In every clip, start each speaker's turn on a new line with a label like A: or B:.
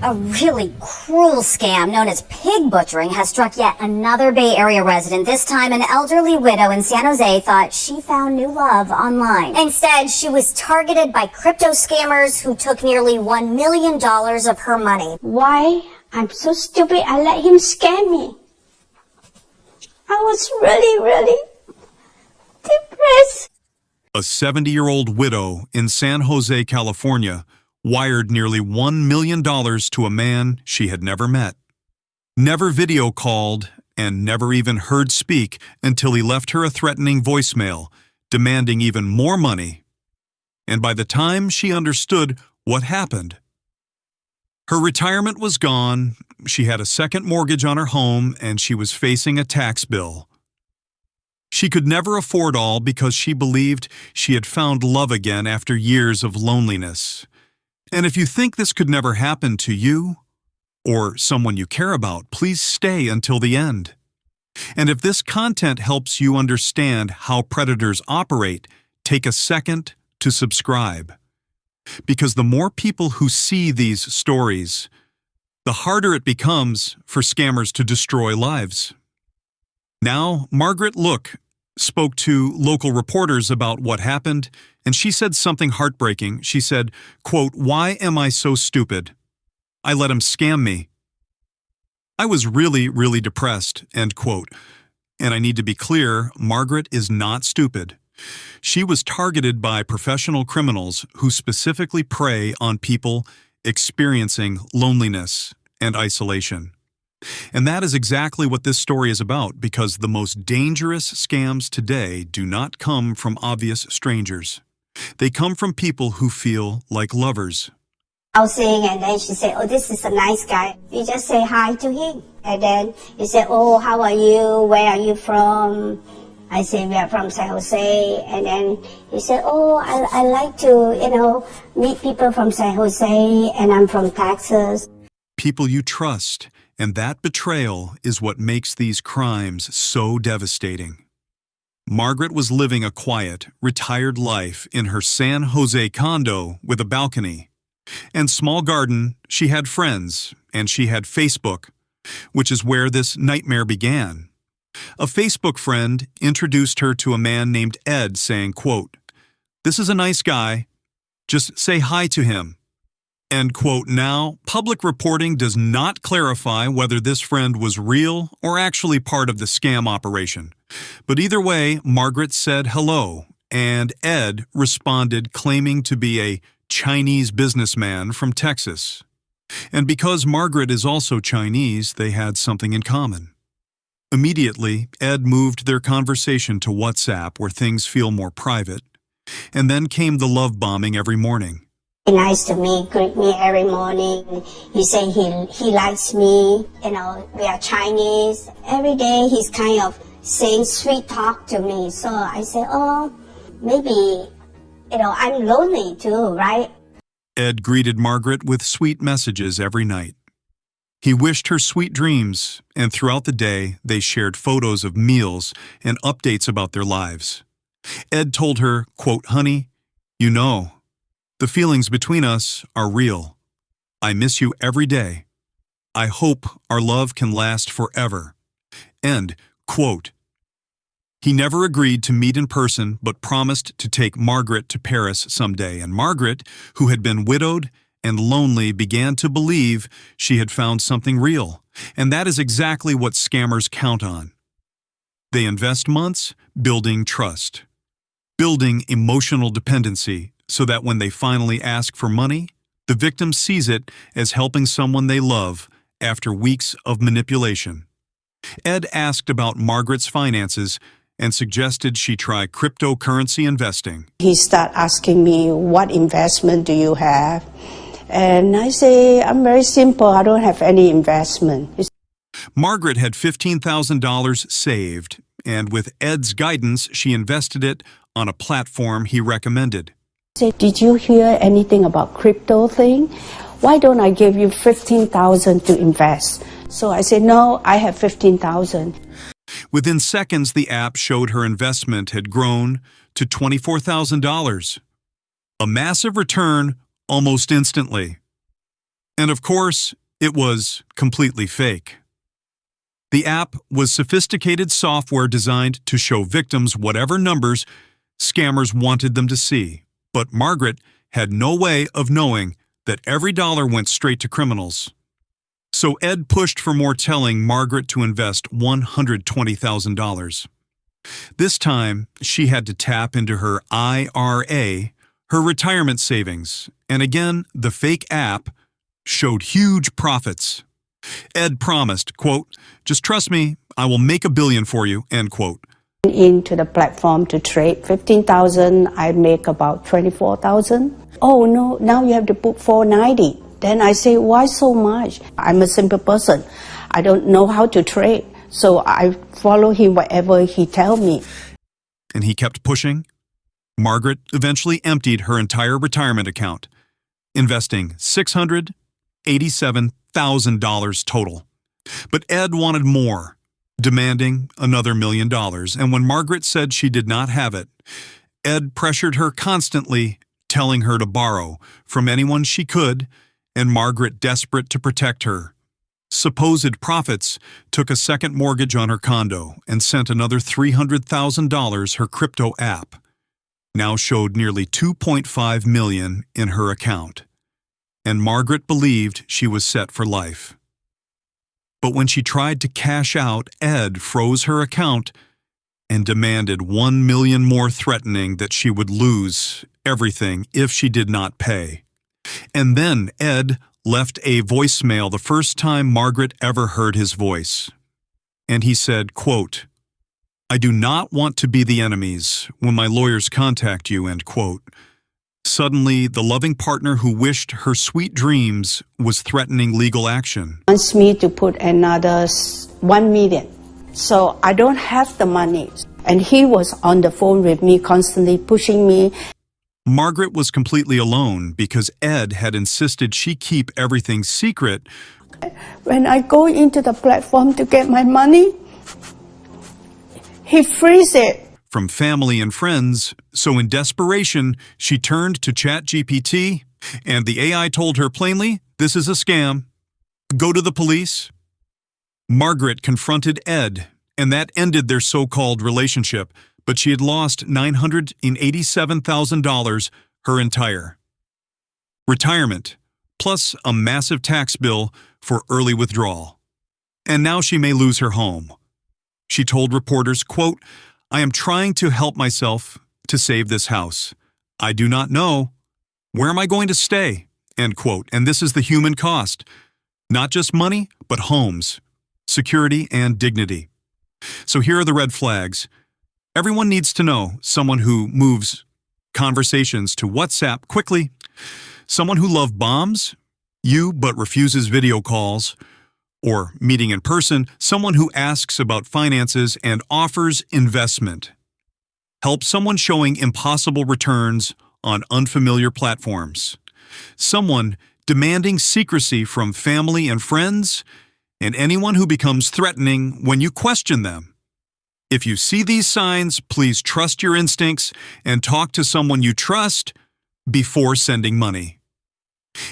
A: A really cruel scam known as pig butchering has struck yet another Bay Area resident. This time, an elderly widow in San Jose thought she found new love online. Instead, she was targeted by crypto scammers who took nearly $1 million of her money.
B: Why? I'm so stupid. I let him scam me. I was really depressed.
C: A 70-year-old widow in San Jose, California, wired nearly $1 million to a man she had never met, never video called, and never even heard speak until he left her a threatening voicemail, demanding even more money. And by the time she understood what happened, her retirement was gone, she had a second mortgage on her home, and she was facing a tax bill. She could never afford all because she believed she had found love again after years of loneliness. And if you think this could never happen to you or someone you care about, please stay until the end. And if this content helps you understand how predators operate, take a second to subscribe. Because the more people who see these stories, the harder it becomes for scammers to destroy lives. Now, Margaret Look spoke to local reporters about what happened, and she said something heartbreaking. She said, quote, "Why am I so stupid? I let him scam me. I was really depressed," end quote. And I need to be clear, Margaret is not stupid. She was targeted by professional criminals who specifically prey on people experiencing loneliness and isolation. And that is exactly what this story is about, because the most dangerous scams today do not come from obvious strangers. They come from people who feel like lovers.
B: Housing, and then she said, "Oh, this is a nice guy." You just say hi to him. And then you say, "Oh, how are you? Where are you from?" I say, "We are from San Jose." And then he said, "Oh, I like to, meet people from San Jose, and I'm from Texas."
C: People you trust, and that betrayal is what makes these crimes so devastating. Margaret was living a quiet, retired life in her San Jose condo with a balcony and small garden. She had friends, and she had Facebook, which is where this nightmare began. A Facebook friend introduced her to a man named Ed, saying, quote, "This is a nice guy. Just say hi to him." End quote. Now, public reporting does not clarify whether this friend was real or actually part of the scam operation. But either way, Margaret said hello, and Ed responded claiming to be a Chinese businessman from Texas. And because Margaret is also Chinese, they had something in common. Immediately, Ed moved their conversation to WhatsApp, where things feel more private, and then came the love bombing every morning.
B: Nice to me, greet me every morning. He say he likes me. We are Chinese. Every day he's kind of saying sweet talk to me. So I say, oh, maybe, I'm lonely too, right?
C: Ed greeted Margaret with sweet messages every night. He wished her sweet dreams, and throughout the day, they shared photos of meals and updates about their lives. Ed told her, quote, "Honey, the feelings between us are real. I miss you every day. I hope our love can last forever." End quote. He never agreed to meet in person, but promised to take Margaret to Paris someday, and Margaret, who had been widowed and lonely, began to believe she had found something real. And that is exactly what scammers count on. They invest months building trust, building emotional dependency, so that when they finally ask for money, the victim sees it as helping someone they love after weeks of manipulation. Ed asked about Margaret's finances and suggested she try cryptocurrency investing.
D: He started asking me, "What investment do you have?" And I say, "I'm very simple. I don't have any investment."
C: Margaret had $15,000 saved, and with Ed's guidance, she invested it on a platform he recommended.
D: Say, "Did you hear anything about crypto thing? Why don't I give you 15,000 to invest?" So I said, "No, I have 15,000.
C: Within seconds, the app showed her investment had grown to $24,000. A massive return almost instantly. And of course, it was completely fake. The app was sophisticated software designed to show victims whatever numbers scammers wanted them to see, but Margaret had no way of knowing that every dollar went straight to criminals. So Ed pushed for more, telling Margaret to invest $120,000. This time, she had to tap into her IRA, her retirement savings, and again, the fake app showed huge profits. Ed promised, quote, "Just trust me, I will make $1 billion for you," end quote.
D: Into the platform to trade 15,000, I make about 24,000. Oh no, now you have to put 490. Then I say, why so much? I'm a simple person. I don't know how to trade. So I follow him whatever he tell me.
C: And he kept pushing. Margaret eventually emptied her entire retirement account, investing $687,000 total. But Ed wanted more, demanding another $1 million. And when Margaret said she did not have it, Ed pressured her constantly, telling her to borrow from anyone she could, and Margaret, desperate to protect her supposed profits, took a second mortgage on her condo and sent another $300,000. Her crypto app now showed nearly $2.5 million in her account, and Margaret believed she was set for life. But when she tried to cash out, Ed froze her account and demanded $1 million more, threatening that she would lose everything if she did not pay. And then Ed left a voicemail, the first time Margaret ever heard his voice. And he said, quote, "I do not want to be the enemies when my lawyers contact you," end quote. Suddenly, the loving partner who wished her sweet dreams was threatening legal action.
D: Wants me to put another 1 million. So I don't have the money. And he was on the phone with me, constantly pushing me.
C: Margaret was completely alone because Ed had insisted she keep everything secret.
D: When I go into the platform to get my money, he frees it.
C: From family and friends, so in desperation, she turned to ChatGPT, and the AI told her plainly, "This is a scam. Go to the police." Margaret confronted Ed, and that ended their so-called relationship, but she had lost $987,000, her entire retirement, plus a massive tax bill for early withdrawal. And now she may lose her home. She told reporters, quote, "I am trying to help myself to save this house. I do not know. Where am I going to stay?" End quote. And this is the human cost. Not just money, but homes, security, and dignity. So here are the red flags. Everyone needs to know someone who moves conversations to WhatsApp quickly, someone who love bombs you but refuses video calls or meeting in person, someone who asks about finances and offers investment. Help someone showing impossible returns on unfamiliar platforms. Someone demanding secrecy from family and friends, and anyone who becomes threatening when you question them. If you see these signs, please trust your instincts and talk to someone you trust before sending money.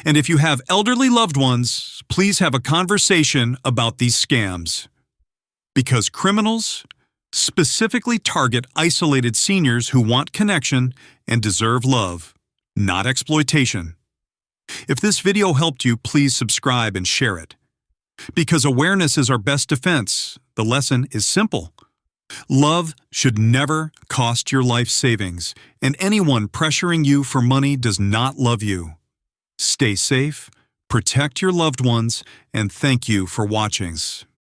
C: And if you have elderly loved ones, please have a conversation about these scams. Because criminals specifically target isolated seniors who want connection and deserve love, not exploitation. If this video helped you, please subscribe and share it. Because awareness is our best defense, the lesson is simple. Love should never cost your life savings, and anyone pressuring you for money does not love you. Stay safe, protect your loved ones, and thank you for watching.